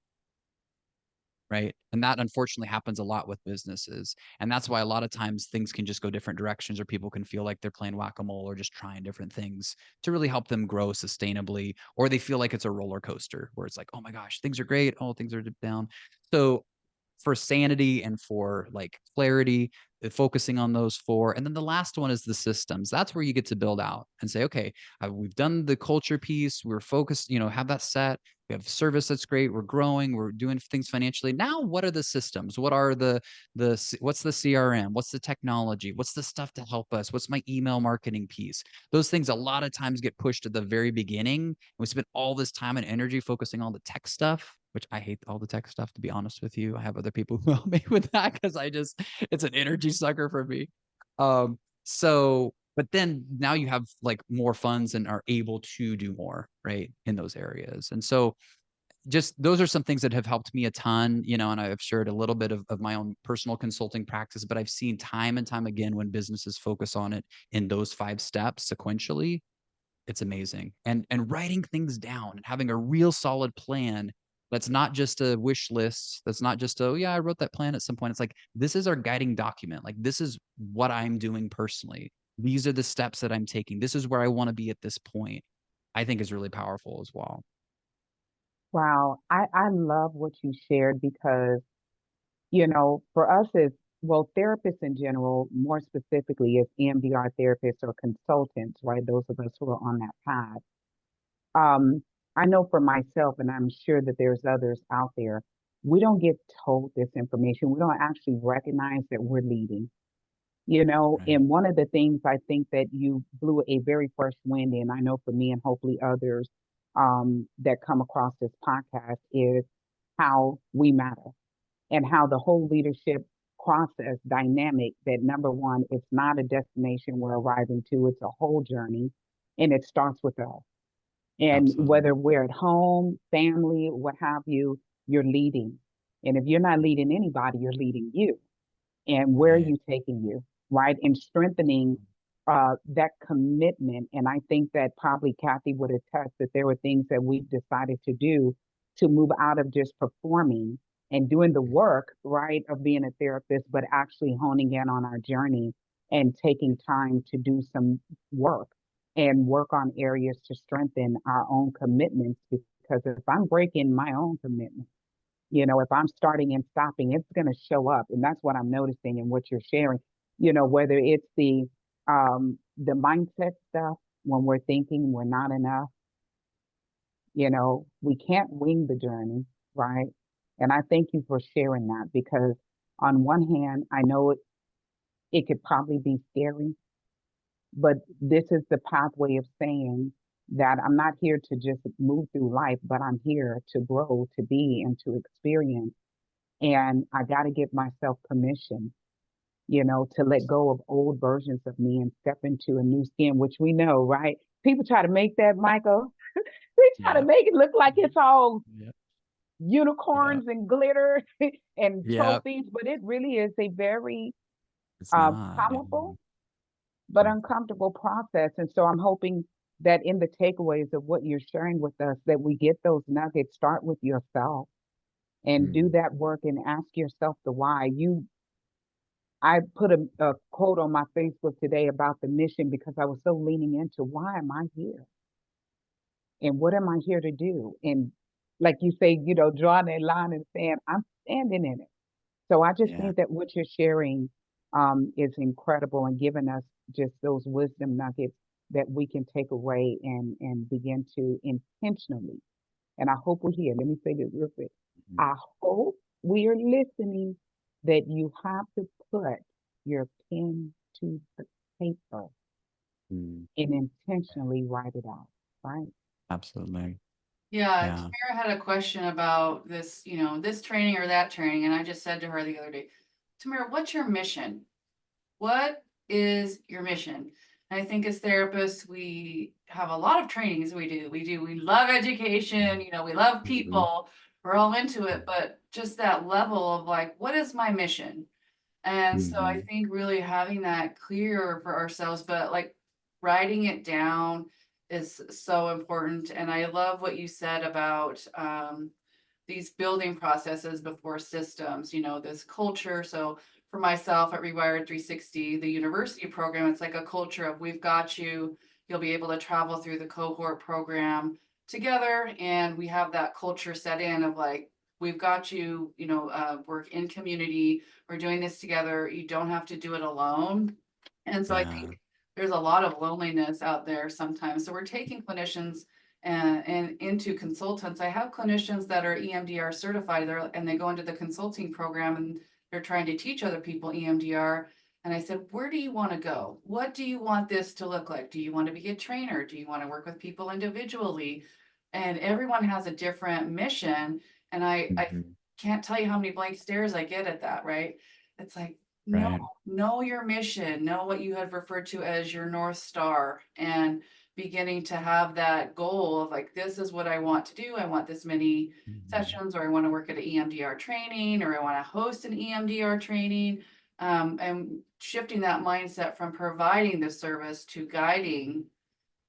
Right. And that unfortunately happens a lot with businesses. And that's why a lot of times things can just go different directions, or people can feel like they're playing whack-a-mole or just trying different things to really help them grow sustainably. Or they feel like it's a roller coaster where it's like, oh my gosh, things are great. Oh, things are down. So for sanity and for like clarity, focusing on those four. And then the last one is the systems. That's where you get to build out and say, okay, we've done the culture piece. We're focused, have that set. We have service that's great. We're growing. We're doing things financially. Now, what are the systems? What are what's the CRM? What's the technology? What's the stuff to help us? What's my email marketing piece? Those things a lot of times get pushed at the very beginning. We spend all this time and energy focusing on the tech stuff, which I hate all the tech stuff, to be honest with you. I have other people who help me with that because it's an energy sucker for me. But then now you have like more funds and are able to do more, right, in those areas. And so just those are some things that have helped me a ton, you know, and I've shared a little bit of my own personal consulting practice, but I've seen time and time again when businesses focus on it in those 5 steps sequentially, it's amazing. And writing things down and having a real solid plan that's not just a wish list, that's not just, oh yeah, I wrote that plan at some point. It's like, this is our guiding document. Like, this is what I'm doing personally. These are the steps that I'm taking. This is where I want to be at this point. I think is really powerful as well. Wow, I love what you shared because, for us as well, therapists in general, more specifically as EMDR therapists or consultants, right? Those of us who are on that path. I know for myself, and I'm sure that there's others out there, we don't get told this information. We don't actually recognize that we're leading. Right. And one of the things I think that you blew a very fresh wind in, I know for me and hopefully others that come across this podcast, is how we matter and how the whole leadership process dynamic, that number one, it's not a destination we're arriving to, it's a whole journey, and it starts with us. And Absolutely. whether we're at home, family, what have you, you're leading. And if you're not leading anybody, you're leading you. And where are Right. you taking you, right? And strengthening that commitment. And I think that probably Kathy would attest that there were things that we've decided to do to move out of just performing and doing the work, right, of being a therapist, but actually honing in on our journey and taking time to do some work and work on areas to strengthen our own commitments. Because if I'm breaking my own commitment, if I'm starting and stopping, it's going to show up. And that's what I'm noticing in what you're sharing, whether it's the mindset stuff when we're thinking we're not enough, we can't wing the journey, right? And I thank you for sharing that because on one hand, I know it could probably be scary, but this is the pathway of saying that I'm not here to just move through life, but I'm here to grow, to be, and to experience. And I got to give myself permission, to let go of old versions of me and step into a new skin, which we know, right? People try to make that, Michael. They try to Yep. make it look like it's all Yep. Yep. unicorns and glitter and Yep. trophies, but it really is a very It's not. powerful but uncomfortable process. And so I'm hoping that in the takeaways of what you're sharing with us, that we get those nuggets. Start with yourself and do Mm. that work and ask yourself the why. I put a quote on my Facebook today about the mission because I was so leaning into why am I here and what am I here to do? And like you say, drawing that line and saying, I'm standing in it. So I just Yeah. think that what you're sharing is incredible and giving us just those wisdom nuggets that we can take away and begin to intentionally. And I hope we're here. Let me say this real quick. Mhm. I hope we are listening that you have to put your pen to the paper Mm. and intentionally write it out, right? Absolutely. Yeah, Yeah. Tamara had a question about this, this training or that training, and I just said to her the other day, Tamara, what's your mission? What is your mission? And I think as therapists, we have a lot of trainings we do. We love education, we love Mhm. people, we're all into it, but just that level of like, what is my mission? And so I Mhm. think really having that clear for ourselves, but like writing it down is so important. And I love what you said about these building processes before systems, this culture. So for myself at Rewired 360, the university program, it's like a culture of we've got you. You'll be able to travel through the cohort program together. And we have that culture set in of like, we've got you, work in community. We're doing this together. You don't have to do it alone. And so I Yeah. think there's a lot of loneliness out there sometimes. So we're taking clinicians and into consultants. I have clinicians that are EMDR certified there and they go into the consulting program and they're trying to teach other people EMDR. And I said, where do you want to go? What do you want this to look like? Do you want to be a trainer? Do you want to work with people individually? And everyone has a different mission. And I Mhm. can't tell you how many blank stares I get at that, right? It's like, no, Right. know your mission, know what you had referred to as your North Star, and beginning to have that goal of like, this is what I want to do. I want this many sessions, or I want to work at an EMDR training, or I want to host an EMDR training. And shifting that mindset from providing the service to guiding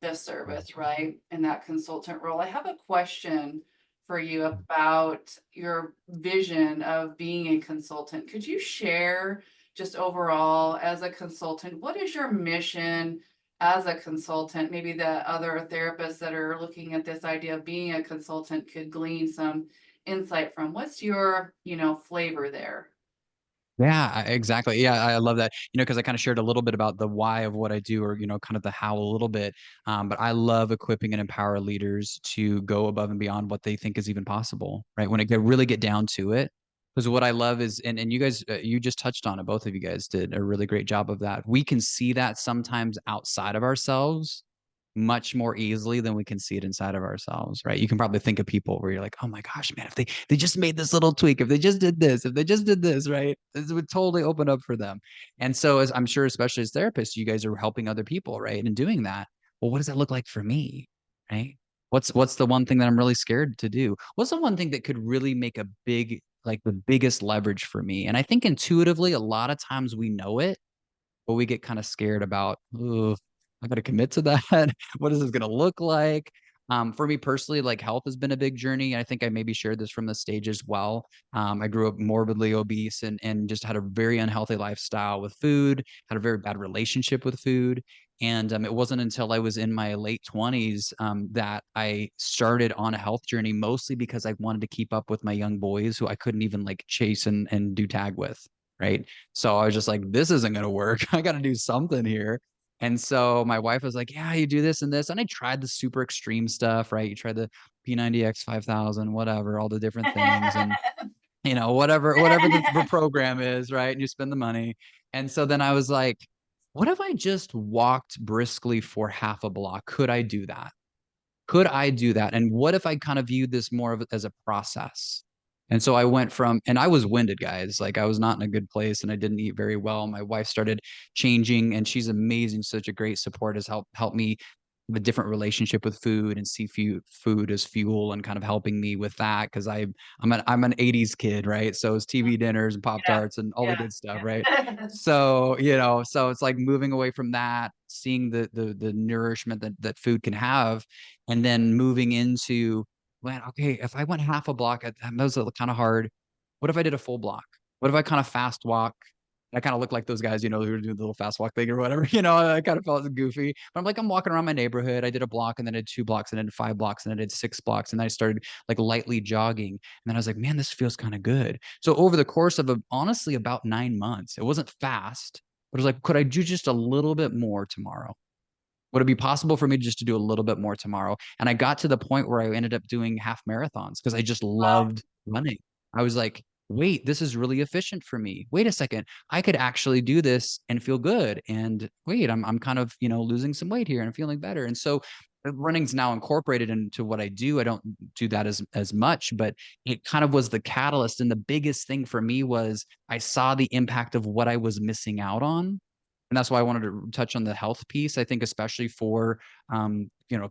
the service, right? In that consultant role. I have a question for you about your vision of being a consultant. Could you share just overall as a consultant, what is your mission as a consultant? Maybe the other therapists that are looking at this idea of being a consultant could glean some insight from. What's your, flavor there? Yeah, exactly. Yeah, I love that. Because I kind of shared a little bit about the why of what I do, or kind of the how a little bit. But I love equipping and empower leaders to go above and beyond what they think is even possible, right? When it really get down to it. Because what I love is, and you guys, you just touched on it. Both of you guys did a really great job of that. We can see that sometimes outside of ourselves much more easily than we can see it inside of ourselves, right? You can probably think of people where you're like, oh my gosh, man, if they just made this little tweak, if they just did this, if they just did this, right? This would totally open up for them. And so, as I'm sure, especially as therapists, you guys are helping other people, right? And doing that. Well, what does that look like for me, right? What's the one thing that I'm really scared to do? What's the one thing that could really make a big, like the biggest leverage for me? And I think intuitively, a lot of times we know it, but we get kind of scared about, oh, I got to commit to that. What is this going to look like? For me personally, like health has been a big journey. I think I maybe shared this from the stage as well. I grew up morbidly obese and just had a very unhealthy lifestyle with food, had a very bad relationship with food. And it wasn't until I was in my late 20s that I started on a health journey, mostly because I wanted to keep up with my young boys who I couldn't even like chase and do tag with. Right. So I was just like, this isn't going to work. I got to do something here. And so my wife was like, yeah, you do this and this. And I tried the super extreme stuff, right? You try the P90X 5000, whatever, all the different things. And, whatever the program is, right? And you spend the money. And so then I was like, what if I just walked briskly for half a block? Could I do that? Could I do that? And what if I kind of viewed this more of as a process? And so I went from, and I was winded, guys. Like I was not in a good place and I didn't eat very well. My wife started changing and she's amazing. Such a great support, has helped me have a different relationship with food and see food as fuel, and kind of helping me with that. Cause I'm an 80s kid, right? So it's TV dinners and Pop Yeah, Tarts and all the good stuff, right? yeah. So, so it's like moving away from that, seeing the nourishment that food can have, and then moving into, well, okay, if I went half a block, that was kind of hard. What if I did a full block? What if I kind of fast walk? I kind of look like those guys, who were doing the little fast walk thing or whatever. I kind of felt goofy. But I'm like, I'm walking around my neighborhood. I did a block and then I did 2 blocks and then I did 5 blocks and then I did 6 blocks. And then I started like lightly jogging. And then I was like, man, this feels kind of good. So over the course of honestly about 9 months, it wasn't fast, but it was like, could I do just a little bit more tomorrow? Would it be possible for me just to do a little bit more tomorrow? And I got to the point where I ended up doing half marathons because I just Wow. loved running. I was like, wait, this is really efficient for me. Wait a second. I could actually do this and feel good. And wait, I'm kind of, losing some weight here and feeling better. And so running's now incorporated into what I do. I don't do that as much, but it kind of was the catalyst. And the biggest thing for me was I saw the impact of what I was missing out on. And that's why I wanted to touch on the health piece. I think especially for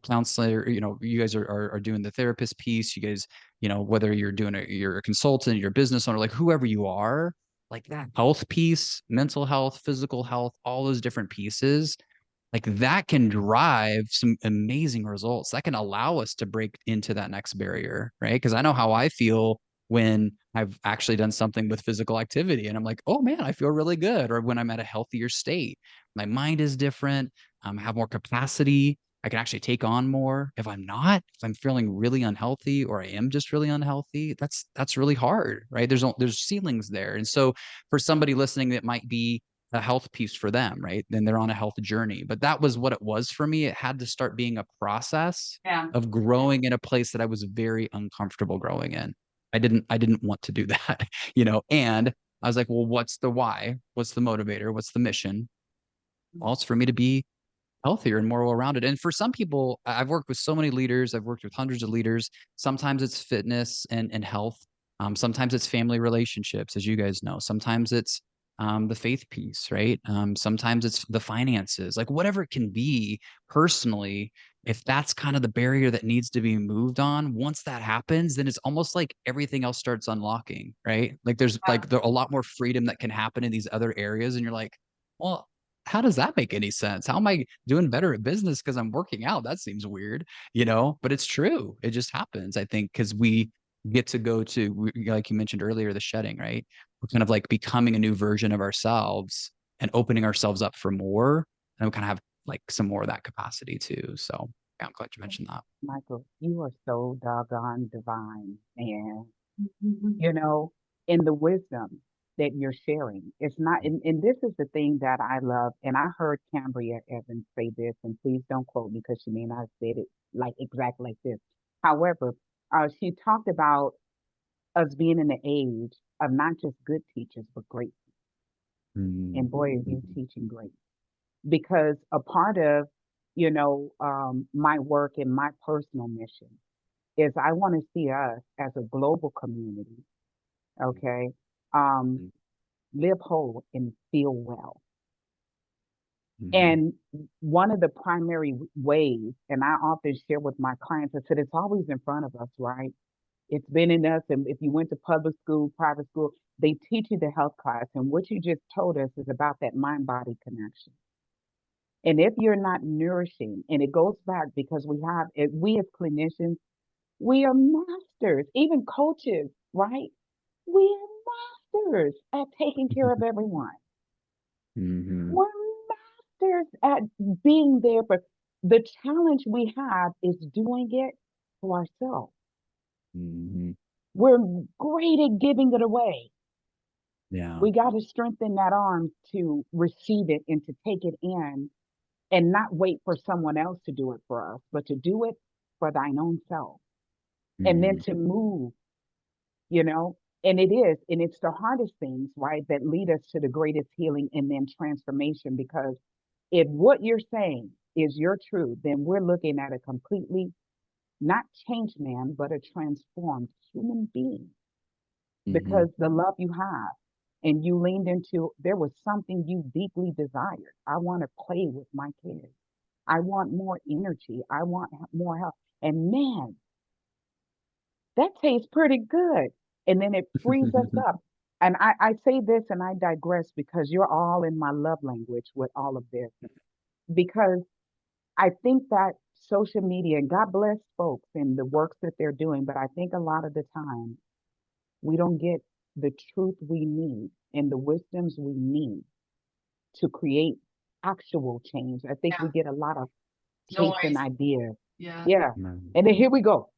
counselor, you guys are doing the therapist piece. You guys, whether you're a consultant, you're a business owner, like whoever you are, like that health piece, mental health, physical health, all those different pieces, like that can drive some amazing results. That can allow us to break into that next barrier, right? Because I know how I feel when I've actually done something with physical activity and I'm like, oh man, I feel really good. Or when I'm at a healthier state, my mind is different. I have more capacity. I can actually take on more. If I'm feeling really unhealthy or I am just really unhealthy, that's really hard, right? There's ceilings there. And so for somebody listening, that might be a health piece for them, right? Then they're on a health journey. But that was what it was for me. It had to start being a process Yeah. of growing in a place that I was very uncomfortable growing in. I didn't want to do that, and I was like, well, what's the why? What's the motivator? What's the mission? Well, it's for me to be healthier and more well-rounded. And for some people, I've worked with so many leaders, I've worked with hundreds of leaders. Sometimes it's fitness and health. Sometimes it's family relationships, as you guys know. Sometimes it's the faith piece, right? Sometimes it's the finances, like whatever it can be personally. If that's kind of the barrier that needs to be moved on, once that happens, then it's almost like everything else starts unlocking, right? Like there's Yeah. a lot more freedom that can happen in these other areas. And you're like, well, how does that make any sense? How am I doing better at business because I'm working out? That seems weird, but it's true. It just happens, I think, because we get to go to, like you mentioned earlier, the shedding, right? We're kind of like becoming a new version of ourselves and opening ourselves up for more. And we kind of have like some more of that capacity too. So yeah, I'm glad you mentioned that. Michael, you are so doggone divine, and Mhm. you know, in the wisdom that you're sharing. It's not, and this is the thing that I love. And I heard Cambria Evans say this, and please don't quote me because she may not have said it like exactly like this. However, she talked about us being in the age of not just good teachers, but great. And boy, are you Mm-hmm. teaching great. Because a part of, my work and my personal mission is I want to see us as a global community, okay, um, live whole and feel well. Mm-hmm. And one of the primary ways, and I often share with my clients, I said, it's always in front of us, right? It's been in us. And if you went to public school, private school, they teach you the health class. And what you just told us is about that mind body connection. And if you're not nourishing, and it goes back because we as clinicians, we are masters, even coaches, right? We are masters at taking care of everyone. Mm-hmm. We're masters at being there, but the challenge we have is doing it for ourselves. Mm-hmm. We're great at giving it away. Yeah. We got to strengthen that arm to receive it and to take it in and not wait for someone else to do it for us, but to do it for thine own self. And then Mm-hmm. to move, you know, and it's the hardest things, right, that lead us to the greatest healing and then transformation. Because if what you're saying is your truth, then we're looking at a completely not changed man, but a transformed human being Mm-hmm. because the love you have and you leaned into, there was something you deeply desired. I want to play with my kids. I want more energy. I want more help. And man, that tastes pretty good. And then it frees us up. And I say this and I digress because you're all in my love language with all of this. Because I think that social media, and God bless folks and the works that they're doing, but I think a lot of the time we don't get the truth we need and the wisdoms we need to create actual change. I think Yeah. we get a lot of takes and Noise. ideas. Yeah. Yeah. Mm-hmm. And then here we go.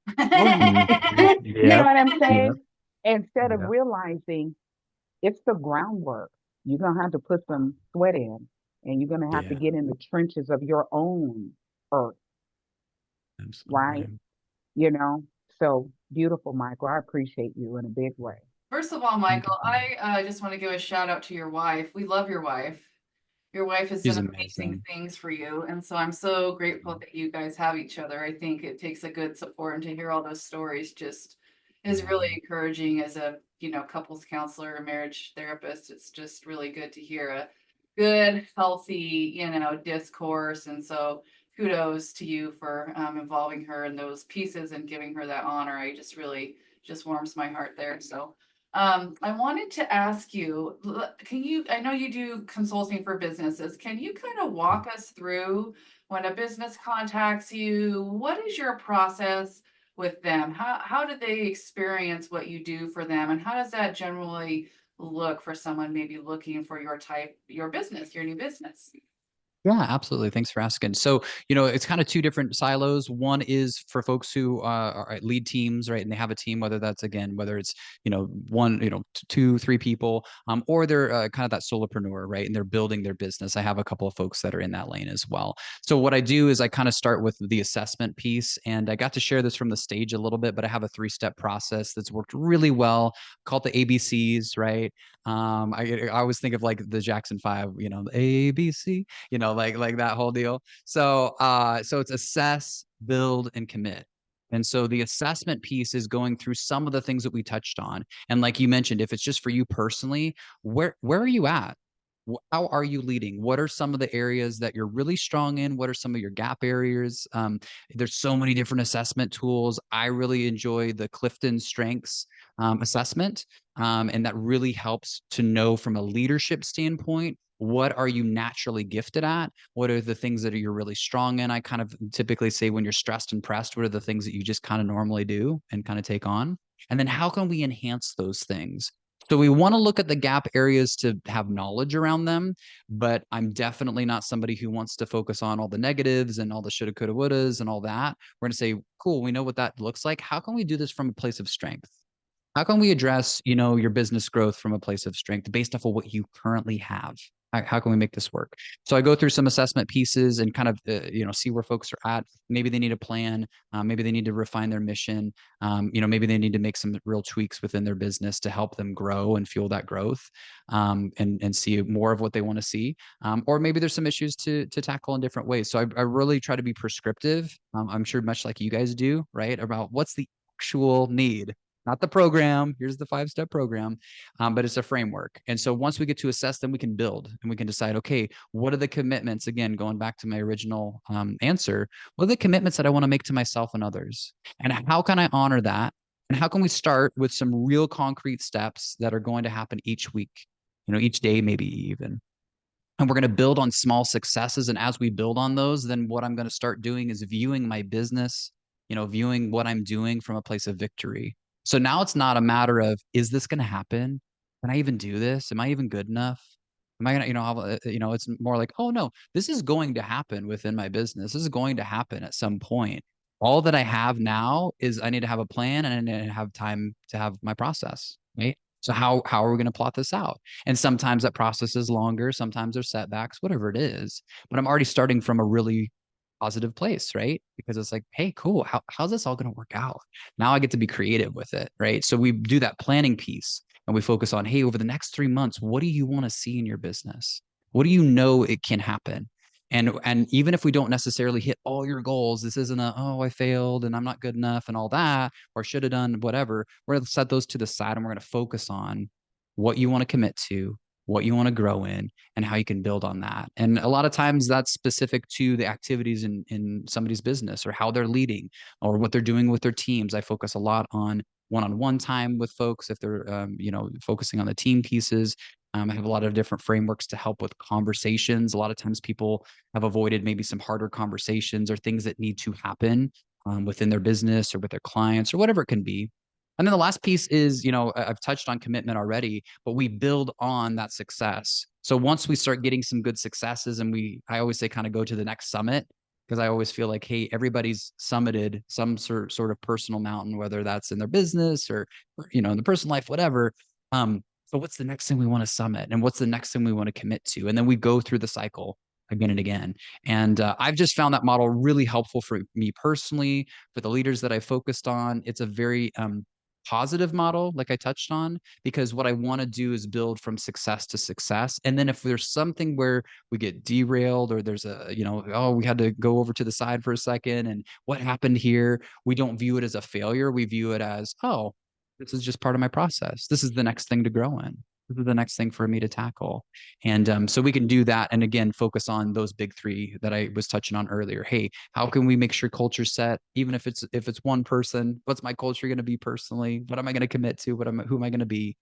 Mm-hmm. You know Yep. what I'm Yep. saying? Instead of Yep. realizing it's the groundwork, you're going to have to put some sweat in and you're going to have to Yeah. get in the trenches of your own earth, right? Absolutely. You know? So beautiful, Michael. I appreciate you in a big way. First of all, Thank you Michael, so much. I just want to give a shout out to your wife. We love your wife. Your wife has She's done amazing amazing. things for you. And so I'm so grateful that you guys have each other. I think it takes a good support, and to hear all those stories just is Yeah. really encouraging as a, couples counselor, a marriage therapist. It's just really good to hear a good, healthy, discourse. And so kudos to you for involving her in those pieces and giving her that honor. I just really just warms my heart there. So I wanted to ask you, I know you do consulting for businesses. Can you kind of walk us through when a business contacts you, what is your process with them? How do they experience what you do for them? And how does that generally look for someone maybe looking for your business, your new business? Yeah, absolutely. Thanks for asking. So, it's kind of two different silos. One is for folks who are at lead teams, right? And they have a team, whether it's, one, two, three people, or they're kind of that solopreneur, right? And they're building their business. I have a couple of folks that are in that lane as well. So what I do is I kind of start with the assessment piece, and I got to share this from the stage a little bit, but I have a 3-step process that's worked really well, called the ABCs, right? I always think of like the Jackson 5, the ABC, like that whole deal. So it's assess, build, and commit. And so the assessment piece is going through some of the things that we touched on. And like you mentioned, if it's just for you personally, where are you at? How are you leading? What are some of the areas that you're really strong in? What are some of your gap areas? There's so many different assessment tools. I really enjoy the Clifton Strengths assessment. And that really helps to know from a leadership standpoint, what are you naturally gifted at? What are the things that you're really strong in? I kind of typically say when you're stressed and pressed, what are the things that you just kind of normally do and kind of take on? And then how can we enhance those things? So we want to look at the gap areas to have knowledge around them, but I'm definitely not somebody who wants to focus on all the negatives and all the shoulda, coulda, wouldas and all that. We're going to say, cool, we know what that looks like. How can we do this from a place of strength? How can we address, your business growth from a place of strength based off of what you currently have? How can we make this work? So I go through some assessment pieces and kind of, see where folks are at. Maybe they need a plan. Maybe they need to refine their mission. Maybe they need to make some real tweaks within their business to help them grow and fuel that growth, and see more of what they want to see. Or maybe there's some issues to tackle in different ways. So I really try to be prescriptive. I'm sure much like you guys do, right? About what's the actual need, not the program. Here's the 5-step program, but it's a framework. And so once we get to assess, then we can build and we can decide, okay, what are the commitments? Again, going back to my original answer, what are the commitments that I want to make to myself and others? And how can I honor that? And how can we start with some real concrete steps that are going to happen each week, each day, maybe even. And we're going to build on small successes. And as we build on those, then what I'm going to start doing is viewing my business, viewing what I'm doing from a place of victory. So now it's not a matter of, is this going to happen? Can I even do this? Am I even good enough? Am I going to, it's more like, oh no, this is going to happen within my business. This is going to happen at some point. All that I have now is I need to have a plan and I need to have time to have my process, right? So how are we going to plot this out? And sometimes that process is longer, sometimes there's setbacks, whatever it is. But I'm already starting from a really positive place, right? Because it's like, hey, cool. How's this all going to work out? Now I get to be creative with it, right? So we do that planning piece and we focus on, hey, over the next 3 months, what do you want to see in your business? What do you know it can happen? And even if we don't necessarily hit all your goals, this isn't oh, I failed and I'm not good enough and all that, or should have done whatever. We're going to set those to the side and we're going to focus on what you want to commit to, what you want to grow in, and how you can build on that. And a lot of times that's specific to the activities in somebody's business or how they're leading or what they're doing with their teams. I focus a lot on one-on-one time with folks if they're, focusing on the team pieces. I have a lot of different frameworks to help with conversations. A lot of times people have avoided maybe some harder conversations or things that need to happen within their business or with their clients or whatever it can be. And then the last piece is, I've touched on commitment already, but we build on that success. So once we start getting some good successes and I always say kind of go to the next summit, because I always feel like, hey, everybody's summited some sort of personal mountain, whether that's in their business or in the personal life, whatever. So what's the next thing we want to summit and what's the next thing we want to commit to? And then we go through the cycle again and again. And I've just found that model really helpful for me personally, for the leaders that I focused on. It's a very positive model, like I touched on, because what I want to do is build from success to success. And then if there's something where we get derailed or there's oh, we had to go over to the side for a second and what happened here, we don't view it as a failure. We view it as, oh, this is just part of my process. This is the next thing to grow in. This is the next thing for me to tackle. And so we can do that. And again, focus on those big 3 that I was touching on earlier. Hey, how can we make sure culture's set? Even if it's one person, what's my culture going to be personally? What am I going to commit to? Who am I going to be?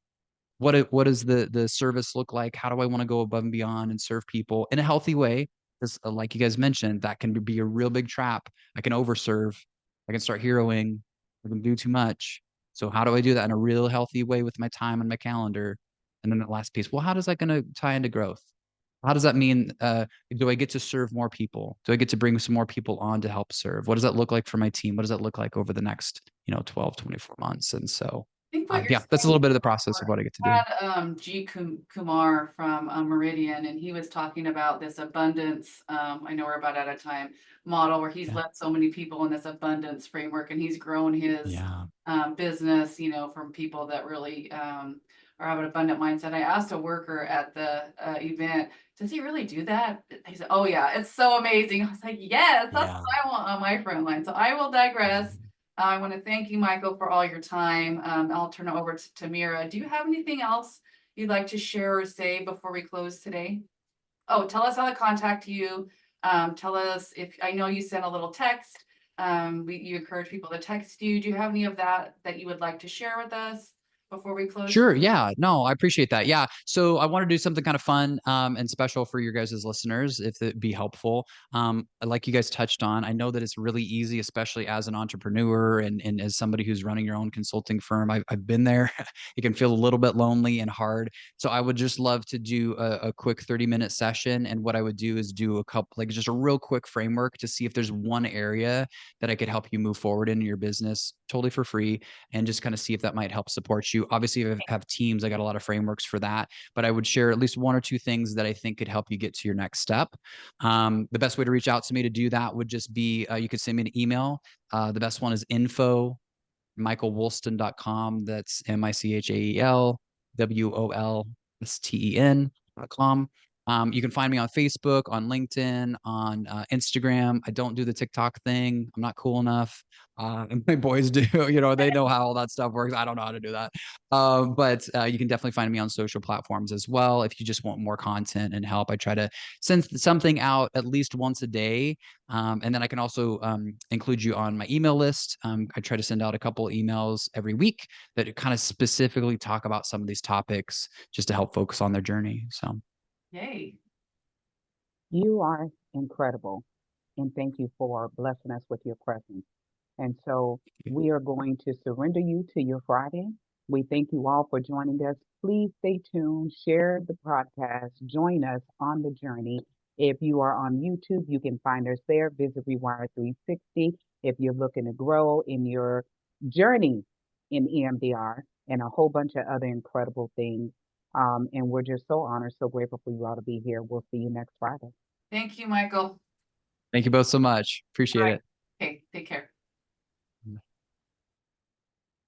What does the service look like? How do I want to go above and beyond and serve people in a healthy way? Because like you guys mentioned, that can be a real big trap. I can overserve. I can start heroing. I can do too much. So how do I do that in a real healthy way with my time and my calendar? And then the last piece, well, how does that going to tie into growth? How does that mean? Do I get to serve more people? Do I get to bring some more people on to help serve? What does that look like for my team? What does that look like over the next, 12, 24 months? And so, I think what you're yeah, that's a saying, little bit of the process of what I get to do. had Kumar from Meridian, and he was talking about this abundance. I know we're about out of time model where he's Yeah. led so many people in this abundance framework, and he's grown his Yeah. business, from people that really or have an abundant mindset. I asked a worker at the event, does he really do that? He said, oh yeah, it's so amazing. I was like, yes, that's Yeah. what I want on my front line. So I will digress. I want to thank you, Michael, for all your time. I'll turn it over to Tamera. Do you have anything else you'd like to share or say before we close today? Oh, tell us how to contact you. Tell us if, I know you sent a little text. You encourage people to text you. Do you have any of that you would like to share with us before we close? Sure. Yeah. No, I appreciate that. Yeah. So I want to do something kind of fun and special for your guys' listeners, if it'd be helpful. Like you guys touched on, I know that it's really easy, especially as an entrepreneur and as somebody who's running your own consulting firm. I've been there. It can feel a little bit lonely and hard. So I would just love to do a quick 30-minute session. And what I would do is do a couple, like just a real quick framework to see if there's one area that I could help you move forward in your business totally for free, and just kind of see if that might help support you. Obviously, if I have teams, I got a lot of frameworks for that, but I would share at least one or two things that I think could help you get to your next step. The best way to reach out to me to do that would just be, you could send me an email. The best one is info@michaelwolsten.com. That's MichaelWolsten.com. You can find me on Facebook, on LinkedIn, on Instagram. I don't do the TikTok thing. I'm not cool enough. And my boys do, they know how all that stuff works. I don't know how to do that. But you can definitely find me on social platforms as well. If you just want more content and help, I try to send something out at least once a day. And then I can also include you on my email list. I try to send out a couple emails every week that kind of specifically talk about some of these topics just to help focus on their journey. So. Yay. You are incredible. And thank you for blessing us with your presence. And so we are going to surrender you to your Friday. We thank you all for joining us. Please stay tuned, share the podcast, join us on the journey. If you are on YouTube, you can find us there. Visit Rewire 360. If you're looking to grow in your journey in EMDR and a whole bunch of other incredible things. And we're just so honored, so grateful for you all to be here. We'll see you next Friday. Thank you, Michael. Thank you both so much. Appreciate it. Okay, take care.